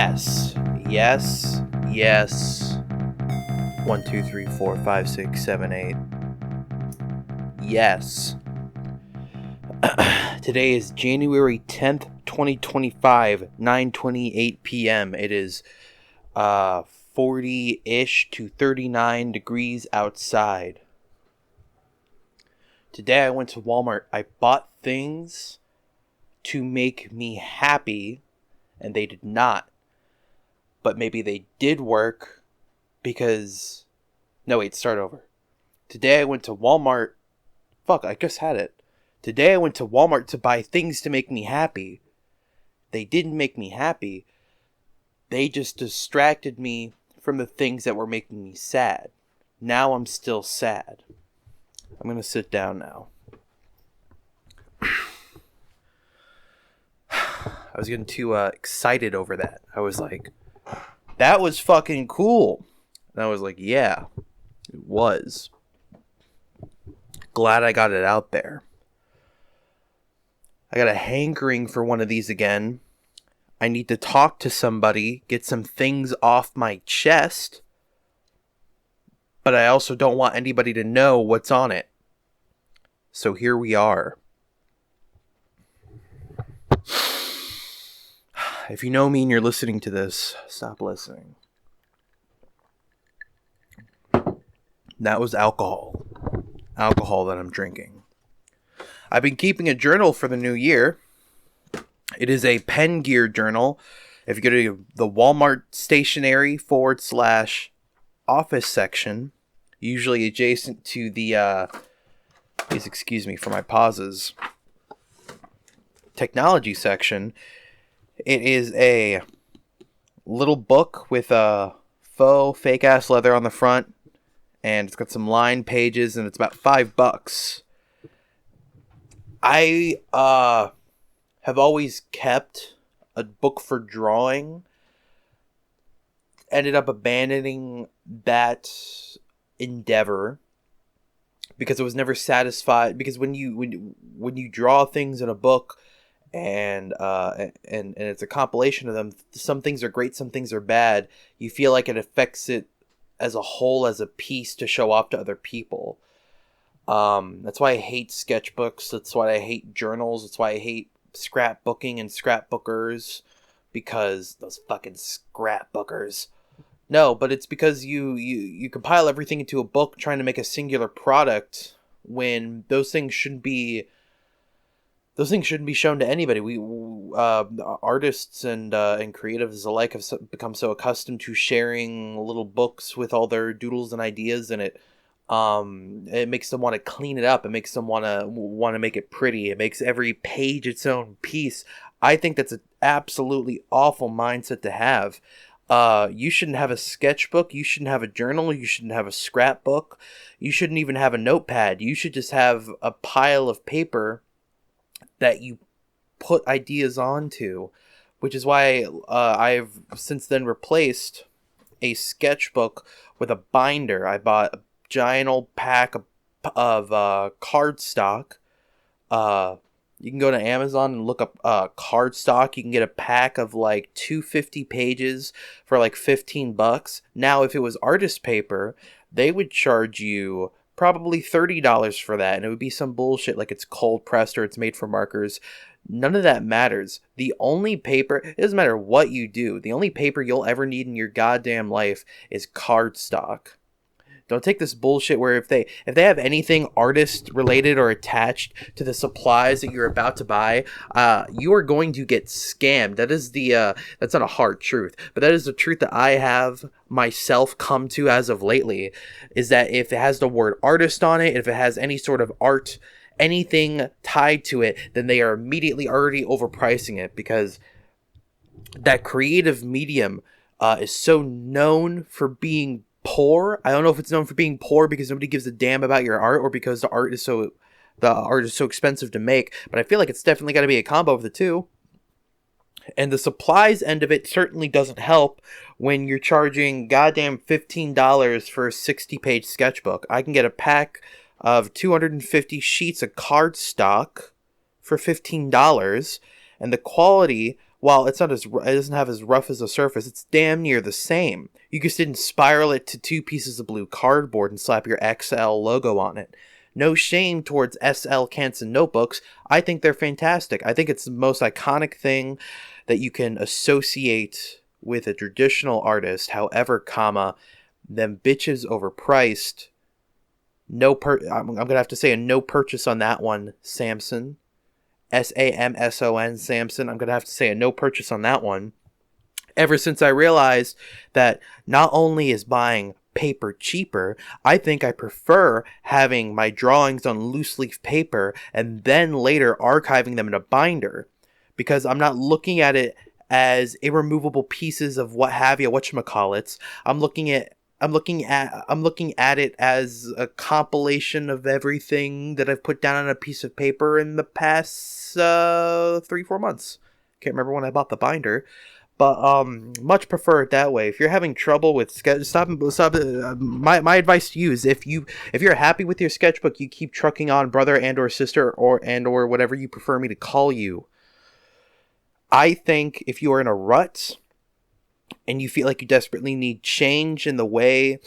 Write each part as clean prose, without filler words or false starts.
Yes. Yes. Yes. 1, 2, 3, 4, 5, 6, 7, 8. Yes. Today is January 10th, 2025, 9:28 p.m. It is 40-ish to 39 degrees outside. Today I went to Walmart. I bought things to make me happy, and they did not. But maybe they did work because... No, wait, start over. Today I went to Walmart. Fuck, I just had it. Today I went to Walmart to buy things to make me happy. They didn't make me happy. They just distracted me from the things that were making me sad. Now I'm still sad. I'm gonna sit down now. I was getting too excited over that. I was like, that was fucking cool. And I was like, yeah, it was. Glad I got it out there. I got a hankering for one of these again. I need to talk to somebody, get some things off my chest. But I also don't want anybody to know what's on it. So here we are. If you know me and you're listening to this, stop listening. That was alcohol. Alcohol that I'm drinking. I've been keeping a journal for the new year. It is a pen gear journal. If you go to the Walmart stationery /office section, usually adjacent to the, please excuse me for my pauses, technology section, it is a little book with a faux fake ass leather on the front, and it's got some lined pages, and it's about $5. I have always kept a book for drawing. Ended up abandoning that endeavor because I was never satisfied. Because when you draw things in a book, and it's a compilation of them, some things are great, some things are bad. You feel like it affects it as a whole, as a piece to show off to other people. That's why I hate sketchbooks. That's why I hate journals. That's why I hate scrapbooking and scrapbookers, because those fucking scrapbookers. No, but it's because you compile everything into a book trying to make a singular product when those things shouldn't be shown to anybody. We artists and creatives alike have become so accustomed to sharing little books with all their doodles and ideas in it. It makes them want to clean it up. It makes them want to make it pretty. It makes every page its own piece. I think that's an absolutely awful mindset to have. You shouldn't have a sketchbook. You shouldn't have a journal. You shouldn't have a scrapbook. You shouldn't even have a notepad. You should just have a pile of paper that you put ideas onto, which is why I've since then replaced a sketchbook with a binder. I bought a giant old pack of cardstock. You can go to Amazon and look up cardstock. You can get a pack of like 250 pages for like $15. Now, if it was artist paper, they would charge you probably $30 for that, and it would be some bullshit like it's cold pressed or it's made for markers. None of that matters. The only paper, it doesn't matter what you do, the only paper you'll ever need in your goddamn life is cardstock. Don't take this bullshit where if they have anything artist related or attached to the supplies that you're about to buy, you are going to get scammed. That is that's not a hard truth, but that is the truth that I have myself come to as of lately, is that if it has the word artist on it, if it has any sort of art, anything tied to it, then they are immediately already overpricing it, because that creative medium is so known for being poor. I don't know if it's known for being poor because nobody gives a damn about your art, or because the art is so expensive to make, but I feel like it's definitely got to be a combo of the two. And the supplies end of it certainly doesn't help when you're charging goddamn $15 for a 60-page sketchbook. I can get a pack of 250 sheets of cardstock for $15, and the quality while it doesn't have as rough as a surface, it's damn near the same. You just didn't spiral it to two pieces of blue cardboard and slap your XL logo on it. No shame towards SL Canson notebooks. I think they're fantastic. I think it's the most iconic thing that you can associate with a traditional artist. However, them bitches overpriced. I'm gonna have to say a no purchase on that one, Samson. Samson. Samson. I'm gonna have to say a no purchase on that one. Ever since I realized that not only is buying paper cheaper, I think I prefer having my drawings on loose leaf paper and then later archiving them in a binder, because I'm not looking at it as irremovable pieces of what have you, whatchamacallits. I'm looking at it as a compilation of everything that I've put down on a piece of paper in the past 3-4 months. Can't remember when I bought the binder, but much prefer it that way. If you're having trouble with stop. My advice to you is if you're happy with your sketchbook, you keep trucking on, brother and or sister or whatever you prefer me to call you. I think if you are in a rut and you feel like you desperately need change in the way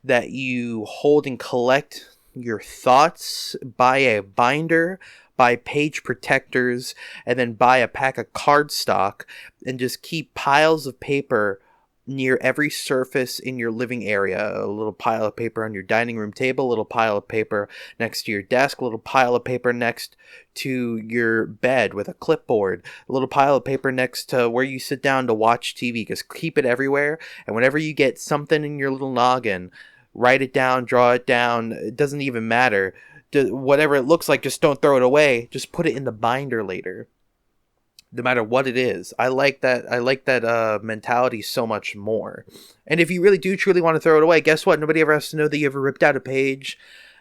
that you hold and collect your thoughts, buy a binder, buy page protectors, and then buy a pack of cardstock and just keep piles of paper near every surface in your living area. A little pile of paper on your dining room table, a little pile of paper next to your desk, a little pile of paper next to your bed with a clipboard, a little pile of paper next to where you sit down to watch TV. Just keep it everywhere, and whenever you get something in your little noggin, write it down, draw it down. It doesn't even matter. Whatever it looks like, just don't throw it away. Just put it in the binder later, no matter what it is. I like that mentality so much more. And if you really do truly want to throw it away, guess what? Nobody ever has to know that you ever ripped out a page.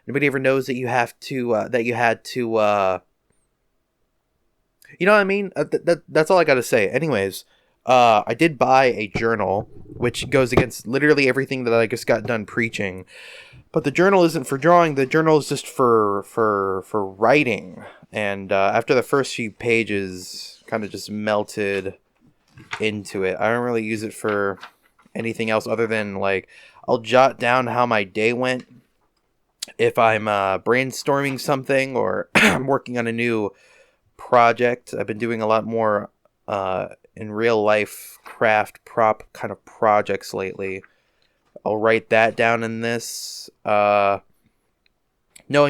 Nobody ever knows that you have to that you had to you know what I mean? That's all I got to say. Anyways, I did buy a journal, which goes against literally everything that I just got done preaching. But the journal isn't for drawing. The journal is just for writing. And after the first few pages, kind of just melted into it. I don't really use it for anything else other than, like, I'll jot down how my day went if I'm brainstorming something or I'm working on a new project. I've been doing a lot more in real life craft prop kind of projects lately. I'll write that down in this. Knowing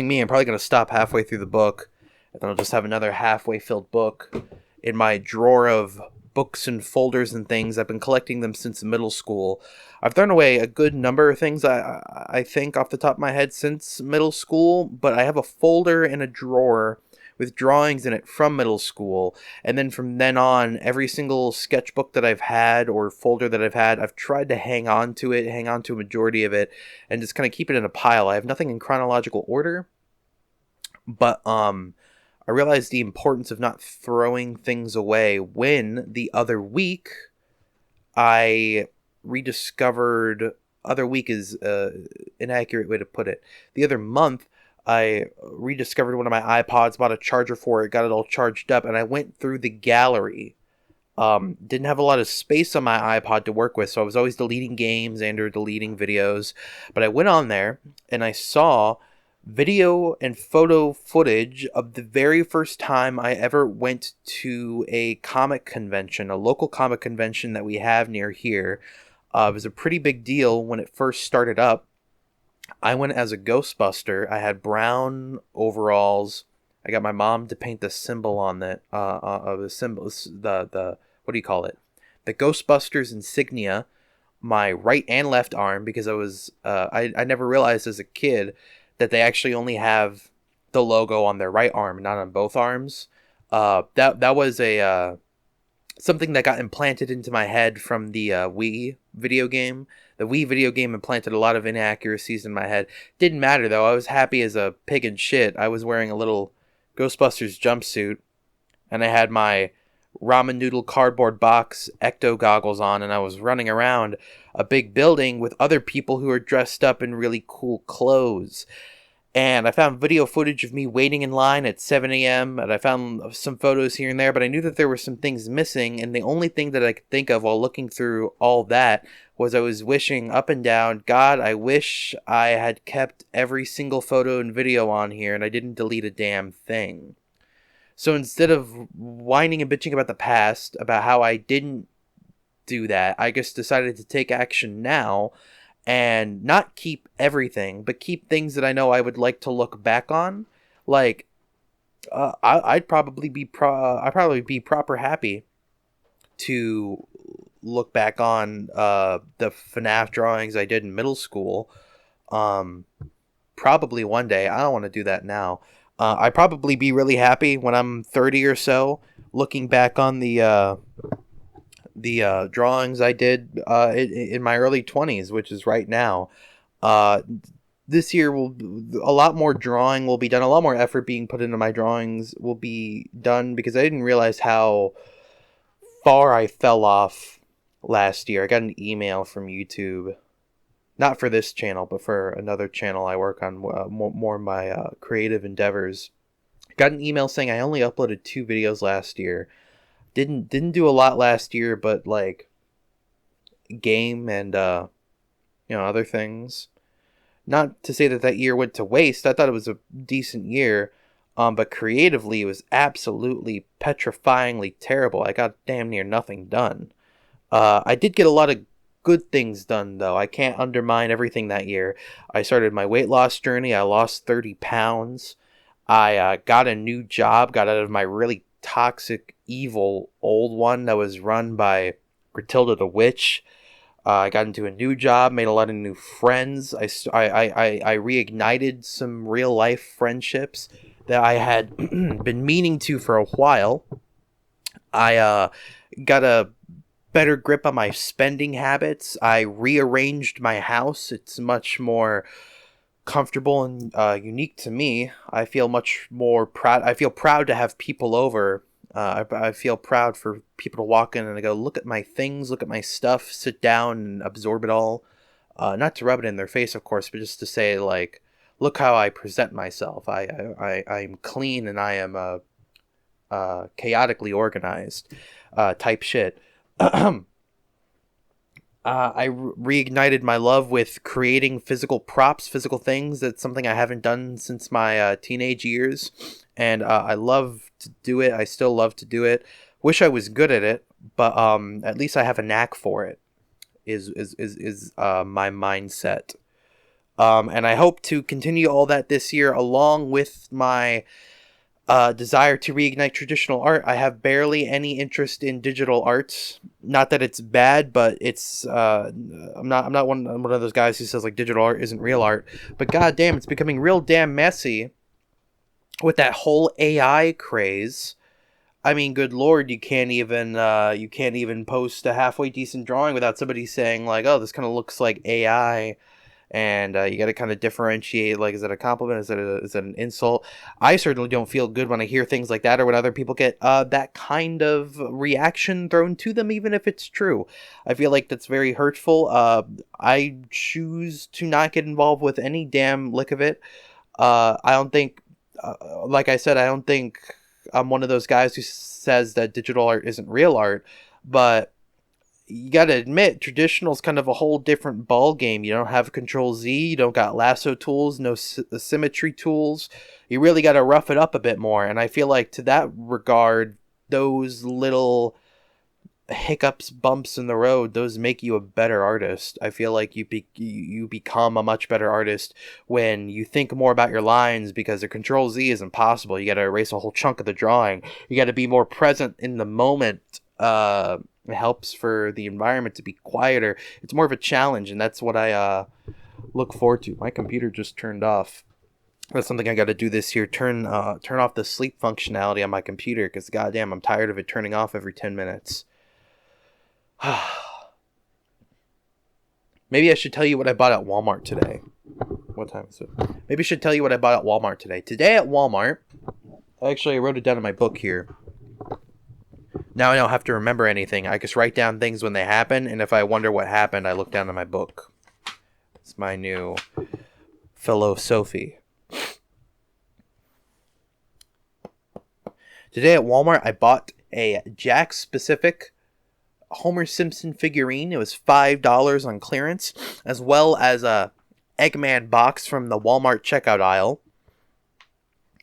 me, I'm probably going to stop halfway through the book, and then I'll just have another halfway filled book in my drawer of books and folders and things. I've been collecting them since middle school. I've thrown away a good number of things, I think, off the top of my head since middle school, but I have a folder in a drawer with drawings in it from middle school, and then from then on, every single sketchbook that I've had or folder that I've had, I've tried to hang on to a majority of it, and just kind of keep it in a pile. I have nothing in chronological order, but I realized the importance of not throwing things away when the other week I rediscovered. Other week is an inaccurate way to put it. The other month, I rediscovered one of my iPods, bought a charger for it, got it all charged up, and I went through the gallery. Didn't have a lot of space on my iPod to work with, so I was always deleting games and or deleting videos. But I went on there, and I saw video and photo footage of the very first time I ever went to a comic convention, a local comic convention that we have near here. It was a pretty big deal when it first started up. I went as a Ghostbuster. I had brown overalls. I got my mom to paint the symbol on it. The symbol, the what do you call it? The Ghostbusters insignia. My right and left arm, because I never realized as a kid that they actually only have the logo on their right arm, not on both arms. That was a something that got implanted into my head from the Wii video game. The Wii video game implanted a lot of inaccuracies in my head. Didn't matter, though. I was happy as a pig in shit. I was wearing a little Ghostbusters jumpsuit, and I had my ramen noodle cardboard box ecto goggles on, and I was running around a big building with other people who were dressed up in really cool clothes. And I found video footage of me waiting in line at 7 a.m. and I found some photos here and there, but I knew that there were some things missing, and the only thing that I could think of while looking through all that was I was wishing up and down, God, I wish I had kept every single photo and video on here and I didn't delete a damn thing. So instead of whining and bitching about the past, about how I didn't do that, I just decided to take action now and not keep everything, but keep things that I know I would like to look back on. Like, I'd probably be proper happy to look back on the FNAF drawings I did in middle school. Um, Probably one day. I don't want to do that now. I'd probably be really happy when I'm 30 or so, looking back on the drawings I did in my early 20s, which is right now. Uh, this year will a lot more drawing will be done, a lot more effort being put into my drawings will be done, because I didn't realize how far I fell off last year. I got an email from YouTube, not for this channel, but for another channel I work on, more my creative endeavors. Got an email saying I only uploaded 2 videos last year. Didn't do a lot last year, but like game and other things. Not to say that that year went to waste. I thought it was a decent year, but creatively it was absolutely petrifyingly terrible. I got damn near nothing done. I did get a lot of good things done, though. I can't undermine everything that year. I started my weight loss journey. I lost 30 pounds. I got a new job, got out of my really toxic, evil old one that was run by Grtilda the Witch. I got into a new job, made a lot of new friends. I reignited some real life friendships that I had been meaning to for a while. I got a better grip on my spending habits. I rearranged my house. It's much more comfortable and unique to me. I feel much more proud. I feel proud to have people over. I feel proud for people to walk in and go, look at my things, look at my stuff, sit down and absorb it all. Not to rub it in their face, of course, but just to say, like, look how I present myself. I'm clean and I am chaotically organized type shit. I reignited my love with creating physical props, physical things. That's something I haven't done since my teenage years, and I love to do it. I still love to do it. Wish I was good at it, but at least I have a knack for it. Is my mindset, and I hope to continue all that this year, along with my desire to reignite traditional art. I have barely any interest in digital arts. Not that it's bad, but it's I'm not one of those guys who says like digital art isn't real art. But goddamn, it's becoming real damn messy with that whole AI craze. I mean, good lord, you can't even post a halfway decent drawing without somebody saying like, "Oh, this kind of looks like AI." And you got to kind of differentiate, like, is it a compliment? Is it an insult? I certainly don't feel good when I hear things like that, or when other people get that kind of reaction thrown to them, even if it's true. I feel like that's very hurtful. I choose to not get involved with any damn lick of it. I don't think, like I said, I don't think I'm one of those guys who says that digital art isn't real art, but you gotta admit, traditional is kind of a whole different ball game. You don't have Control Z, you don't got lasso tools, no symmetry tools. You really gotta rough it up a bit more. And I feel like to that regard, those little hiccups, bumps in the road, those make you a better artist. I feel like you become a much better artist when you think more about your lines, because a Control Z is impossible. You gotta erase a whole chunk of the drawing. You gotta be more present in the moment. It helps for the environment to be quieter. It's more of a challenge, and that's what I look forward to. My computer just turned off. That's something I got to do this year. Turn off the sleep functionality on my computer, because goddamn, I'm tired of it turning off every 10 minutes. Maybe I should tell you what I bought at Walmart today. What time is it? Maybe I should tell you what I bought at Walmart today. Today at Walmart, actually I wrote it down in my book here. Now I don't have to remember anything. I just write down things when they happen, and if I wonder what happened, I look down in my book. It's my new philosophy. Today at Walmart, I bought a Jack specific Homer Simpson figurine. It was $5 on clearance, as well as a Eggman box from the Walmart checkout aisle.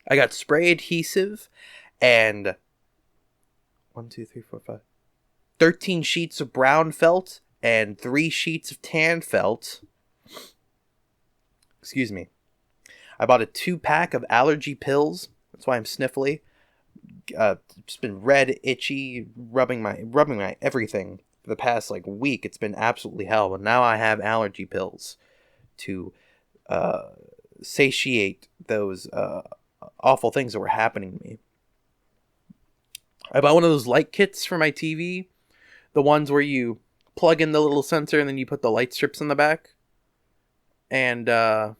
I got spray adhesive and 13 sheets of brown felt and 3 sheets of tan felt. Excuse me. I bought a 2-pack of allergy pills. That's why I'm sniffly. It's been red, itchy, rubbing my everything for the past week. It's been absolutely hell. But now I have allergy pills to satiate those awful things that were happening to me. I bought one of those light kits for my TV. The ones where you plug in the little sensor and then you put the light strips in the back. And I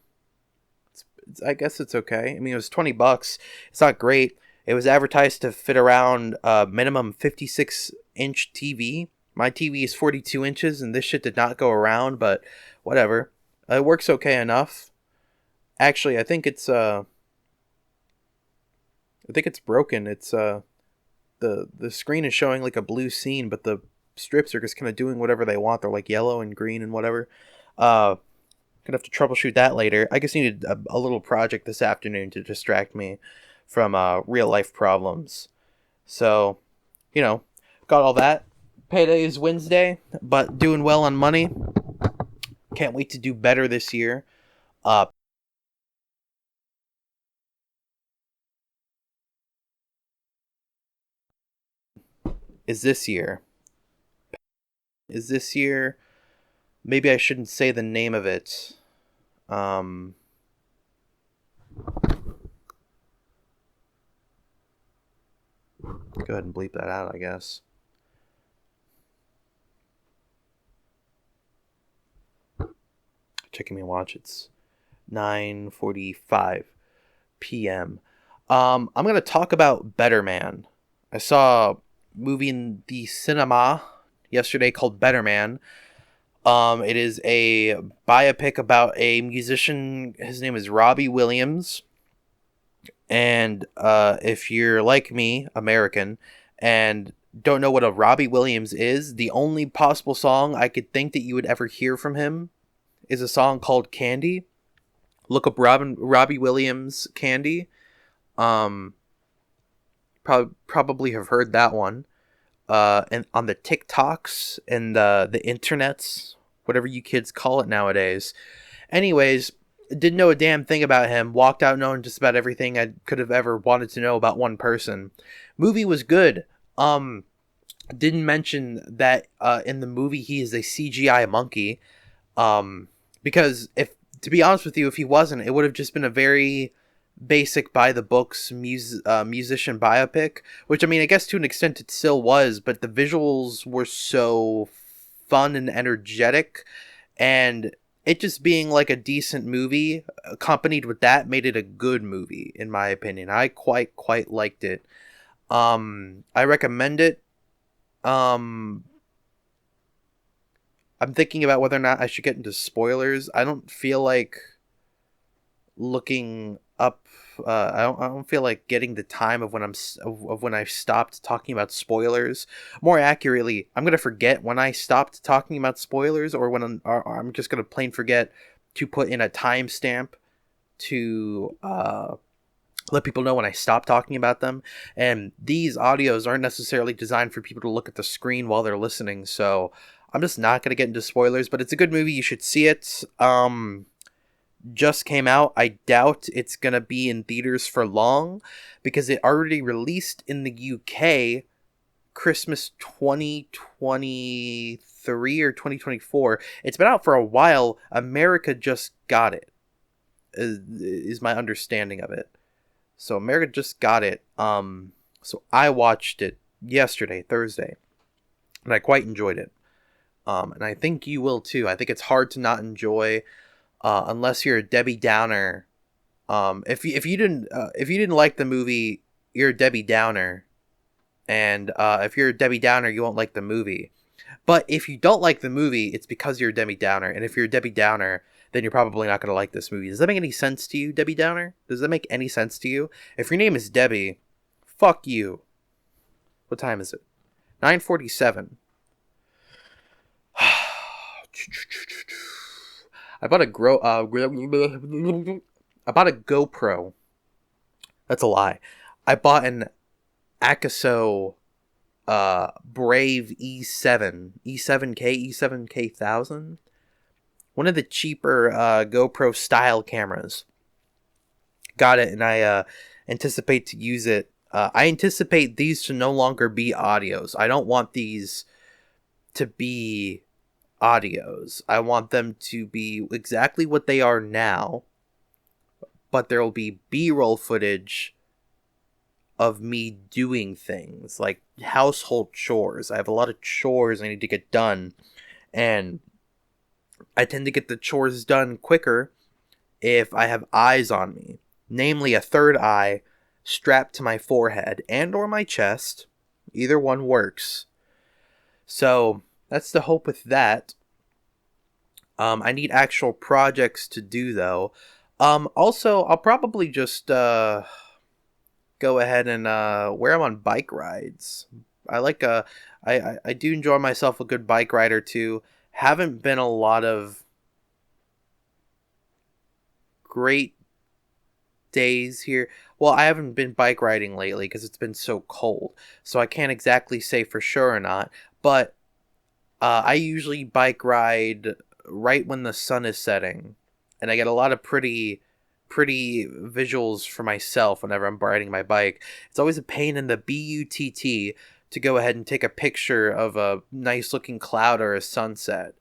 guess it's okay. I mean, it was $20. It's not great. It was advertised to fit around a minimum 56-inch TV. My TV is 42 inches, and this shit did not go around, but whatever. It works okay enough. Actually, I think it's broken. It's the screen is showing like a blue scene, but the strips are just kind of doing whatever they want. They're like yellow and green and whatever. Gonna have to troubleshoot that later. I just needed a little project this afternoon to distract me from real life problems. So, got all that. Payday is Wednesday, but doing well on money. Can't wait to do better this year. Is this year? Maybe I shouldn't say the name of it. Go ahead and bleep that out, I guess. Checking my watch. It's 9:45 p.m. I'm going to talk about Better Man. I saw a movie in the cinema yesterday called Better Man. It is a biopic about a musician. His name is Robbie Williams. And if you're like me, American, and don't know what a Robbie Williams is, the only possible song I could think that you would ever hear from him is a song called Candy. Look up Robbie Williams Candy. Probably have heard that one. And on the TikToks and the internets, whatever you kids call it nowadays. Anyways, didn't know a damn thing about him. Walked out knowing just about everything I could have ever wanted to know about one person. Movie was good. Didn't mention that in the movie he is a CGI monkey. Because to be honest with you, if he wasn't, it would have just been a very basic by the books musician biopic, which I mean, I guess to an extent it still was, but the visuals were so fun and energetic, and it just being like a decent movie accompanied with that made it a good movie, in my opinion. I quite liked it. I recommend it. I'm thinking about whether or not I should get into spoilers. I don't feel like looking up. I don't feel like getting the time of when I stopped talking about spoilers. More accurately, I'm gonna forget when I stopped talking about spoilers, or when I'm just gonna plain forget to put in a timestamp to let people know when I stop talking about them. And these audios aren't necessarily designed for people to look at the screen while they're listening, so I'm just not going to get into spoilers, but it's a good movie. You should see it. Just came out. I doubt it's going to be in theaters for long because it already released in the UK Christmas 2023 or 2024. It's been out for a while. America just got it, is my understanding of it. So America just got it. So I watched it yesterday, Thursday, and I quite enjoyed it. And I think you will too. I think it's hard to not enjoy, unless you're a Debbie Downer. If you didn't like the movie, you're a Debbie Downer, and if you're a Debbie Downer, you won't like the movie. But if you don't like the movie, it's because you're a Debbie Downer, and if you're a Debbie Downer, then you're probably not going to like this movie. Does that make any sense to you, Debbie Downer? Does that make any sense to you? If your name is Debbie, Fuck you. What time is it? 9:47. I bought a GoPro. That's a lie. I bought an Akaso Brave E7K 1000. One of the cheaper GoPro style cameras. Got it, and I anticipate to use it. I anticipate these to no longer be audios. I don't want these to be audios. I want them to be exactly what they are now, but there will be B-roll footage of me doing things like household chores. I have a lot of chores I need to get done, and I tend to get the chores done quicker if I have eyes on me, namely a third eye strapped to my forehead and or my chest. Either one works. So that's the hope with that. I need actual projects to do though. Also, I'll probably just go ahead and wear them on bike rides. I do enjoy myself a good bike ride or two. Haven't been a lot of great days here. Well, I haven't been bike riding lately because it's been so cold, so I can't exactly say for sure or not. But I usually bike ride right when the sun is setting, and I get a lot of pretty visuals for myself whenever I'm riding my bike. It's always a pain in the butt to go ahead and take a picture of a nice looking cloud or a sunset.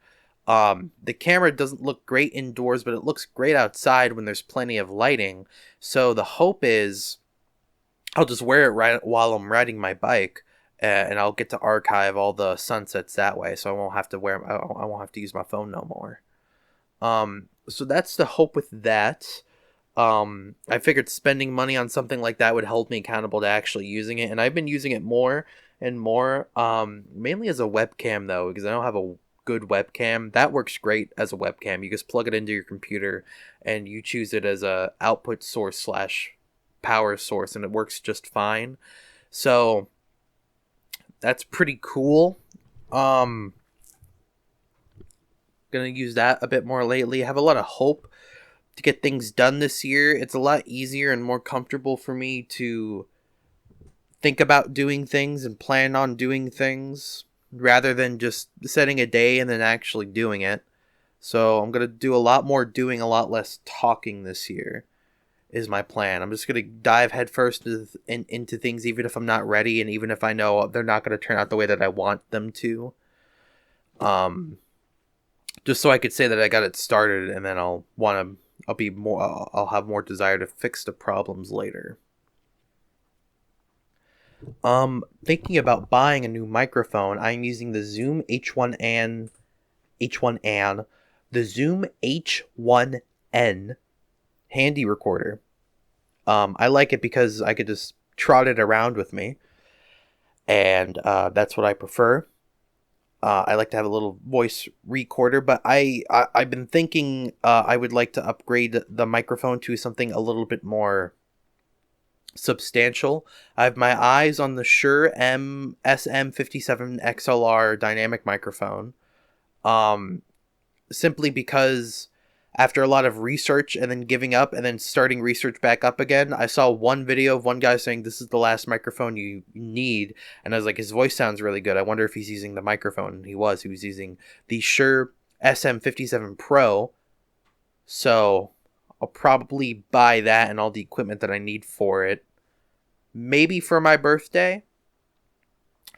The camera doesn't look great indoors, but it looks great outside when there's plenty of lighting. So the hope is I'll just wear it right while I'm riding my bike, and I'll get to archive all the sunsets that way. So I won't have to I won't have to use my phone no more. So that's the hope with that. I figured spending money on something like that would hold me accountable to actually using it, and I've been using it more and more. Mainly as a webcam though, because I don't have a good webcam. That works great as a webcam. You just plug it into your computer and you choose it as a output source / power source, and it works just fine. So that's pretty cool. Gonna use that a bit more lately. I have a lot of hope to get things done this year. It's a lot easier and more comfortable for me to think about doing things and plan on doing things rather than just setting a day and then actually doing it. So I'm going to do a lot more doing, a lot less talking this year is my plan. I'm just going to dive headfirst into things even if I'm not ready, and even if I know they're not going to turn out the way that I want them to. Just so I could say that I got it started, and then I'll have more desire to fix the problems later. Thinking about buying a new microphone. I'm using the Zoom H1N, the Zoom H1N handy recorder. I like it because I could just trot it around with me, and that's what I prefer. I like to have a little voice recorder, but I've been thinking I would like to upgrade the microphone to something a little bit more substantial. I have my eyes on the Shure SM57 XLR dynamic microphone. Simply because after a lot of research and then giving up and then starting research back up again, I saw one video of one guy saying this is the last microphone you need, and I was like, his voice sounds really good. I wonder if he's using the microphone. And he was using the Shure SM57 Pro. So I'll probably buy that and all the equipment that I need for it. Maybe for my birthday.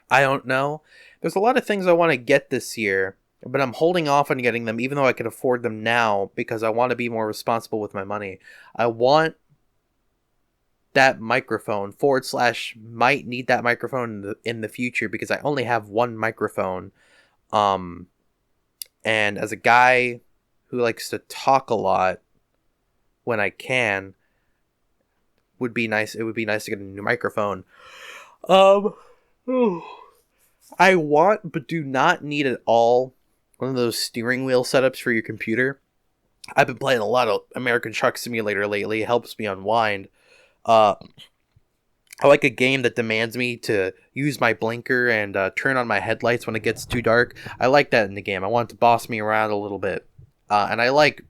I don't know. There's a lot of things I want to get this year, but I'm holding off on getting them even though I can afford them now because I want to be more responsible with my money. I want that microphone / might need that microphone in the future because I only have one microphone. And as a guy who likes to talk a lot when I can, it would be nice to get a new microphone. I want but do not need at all one of those steering wheel setups for your computer. I've been playing a lot of American Truck Simulator lately. It helps me unwind. I I like a game that demands me to use my blinker and turn on my headlights when it gets too dark. I like that in the game. I want it to boss me around a little bit. And I like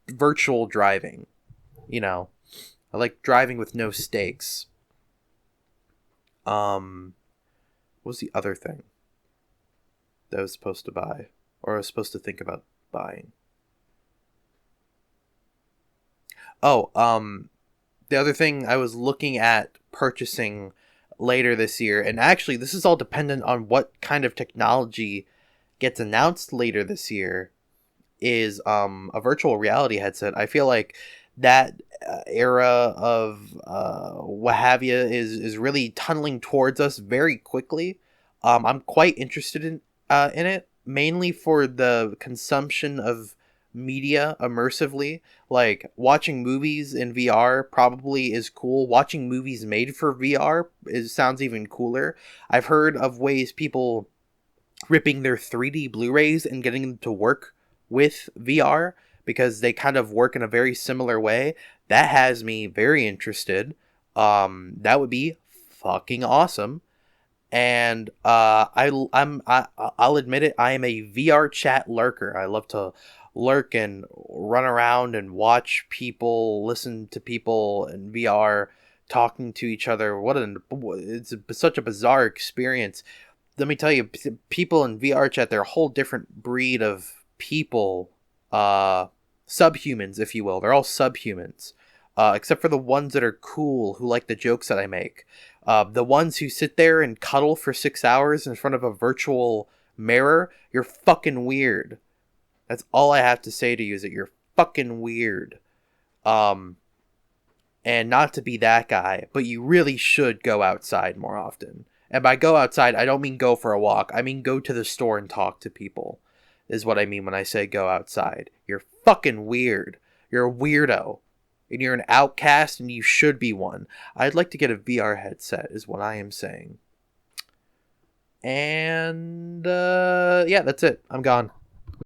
virtual driving. You know, I like driving with no stakes. Um, what was the other thing that I was supposed to buy? Or I was supposed to think about buying? Oh, the other thing I was looking at purchasing later this year, and actually this is all dependent on what kind of technology gets announced later this year, is a virtual reality headset. I feel like that era of what have you is really tunneling towards us very quickly. I'm quite interested in it, mainly for the consumption of media immersively. Like watching movies in VR probably is cool. Watching movies made for VR sounds even cooler. I've heard of ways people ripping their 3D Blu-rays and getting them to work with VR because they kind of work in a very similar way. That has me very interested. That would be fucking awesome. And I'll admit it. I am a VR chat lurker. I love to lurk and run around and watch people, listen to people in VR talking to each other. Such a bizarre experience. Let me tell you, people in VR chat, they're a whole different breed of people, subhumans, if you will. They're all subhumans, except for the ones that are cool, who like the jokes that I make. The ones who sit there and cuddle for 6 hours in front of a virtual mirror, you're fucking weird. That's all I have to say to you, is that you're fucking weird. Um, and not to be that guy, but you really should go outside more often. And by go outside, I don't mean go for a walk. I mean go to the store and talk to people, is what I mean when I say go outside. You're fucking weird. You're a weirdo. And you're an outcast, and you should be one. I'd like to get a VR headset, is what I am saying. And, yeah, that's it. I'm gone.